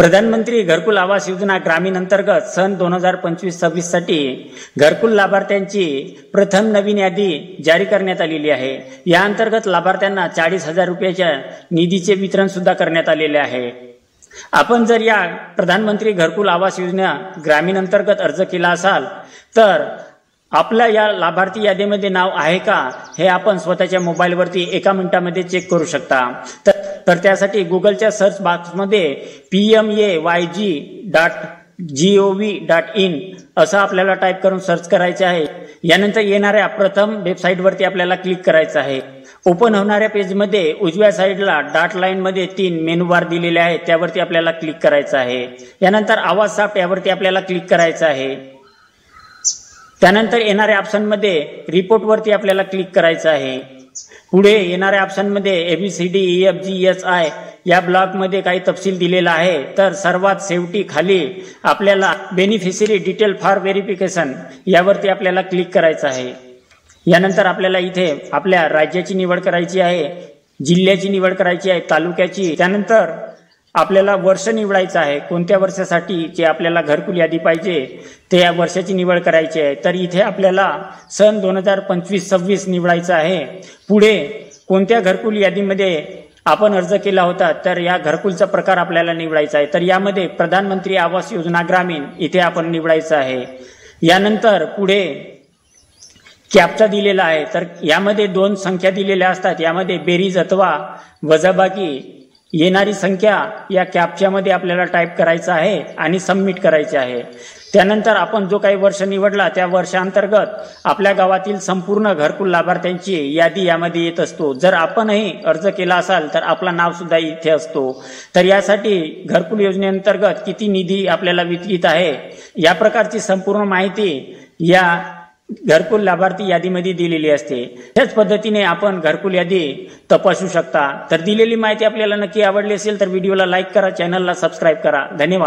प्रधानमंत्री घरकुल आवास योजना ग्रामीण अंतर्गत सन 2025-26 साठी घरकुल लाभार्थ्यांची प्रथम नवीन यादी जारी करण्यात आलेली आहे। या अंतर्गत लाभार्थ्यांना 40,000 रुपयाच्या निधीचे वितरण सुद्धा करण्यात आलेले आहे। आपण जर या प्रधानमंत्री घरकुल आवास योजना ग्रामीण अंतर्गत अर्ज केला असाल तर आपल्या या लाभार्थी यादीमध्ये नाव आहे का हे आपण स्वतःच्या मोबाईलवरती एका मिनिटामध्ये चेक करू शकता। तर त्यासाठी गुगलच्या सर्च बॉक्समध्ये pmayg.gov.in असं आपल्याला टाईप करून सर्च करायचे आहे। यानंतर येणाऱ्या प्रथम वेबसाईटवरती आपल्याला क्लिक करायचं आहे। ओपन होणाऱ्या पेजमध्ये उजव्या साईडला डॉट लाईन मध्ये 3 मेनू बार दिलेले आहेत, त्यावरती आपल्याला क्लिक करायचं आहे। यानंतर आवाज साफ यावरती आपल्याला क्लिक करायचं आहे। त्यानंतर येणाऱ्या ऑप्शनमध्ये रिपोर्ट वरती आपल्याला क्लिक करायचं आहे। पुढे येणाऱ्या ऑप्शनमध्ये ABCDEFGHI या ब्लॉकमध्ये काही तपशील दिलेला आहे। तर सर्वात शेवटी खाली आपल्याला बेनिफिशियरी डिटेल फॉर व्हेरिफिकेशन यावरती आपल्याला क्लिक करायचं आहे। यानंतर आपल्याला इथे आपल्या राज्याची निवड करायची आहे, जिल्ह्याची निवड करायची आहे, तालुक्याची। त्यानंतर आपल्याला वर्ष निवडायचं आहे, कोणत्या वर्षासाठी जे आपल्याला घरकुल यादी पाहिजे ते या वर्षाची निवड करायची आहे। तर इथे आपल्याला सन 2025-26 निवडायचं आहे। पुढे कोणत्या घरकुल यादीमध्ये आपण अर्ज केला होता तर या घरकुलचा प्रकार आपल्याला निवडायचा आहे। तर यामध्ये प्रधानमंत्री आवास योजना ग्रामीण इथे आपण निवडायचं आहे। यानंतर पुढे कॅप्चा दिलेला आहे, तर यामध्ये 2 संख्या दिलेल्या असतात, यामध्ये बेरीज अथवा वजाबाकी येणारी संख्या या कॅप्चामध्ये आपल्याला टाईप करायचं आहे आणि सबमिट करायचे आहे। त्यानंतर आपण जो काही वर्ष निवडला त्या वर्षांतर्गत आपल्या गावातील संपूर्ण घरकुल लाभार्थ्यांची यादी यामध्ये येत असतो। जर आपणही अर्ज केला असाल तर आपला नाव सुद्धा इथे असतो। तर यासाठी घरकुल योजनेअंतर्गत किती निधी आपल्याला वितरित आहे या प्रकारची संपूर्ण माहिती या घरकुल लाभार्थी यादीमध्ये दिलेली असते। त्याच पद्धतीने आपण घरकुल यादी तपासू शकता। तर दिलेली माहिती आपल्याला नक्की आवडली असेल तर व्हिडिओला लाईक करा, चॅनलला सबस्क्राईब करा। धन्यवाद।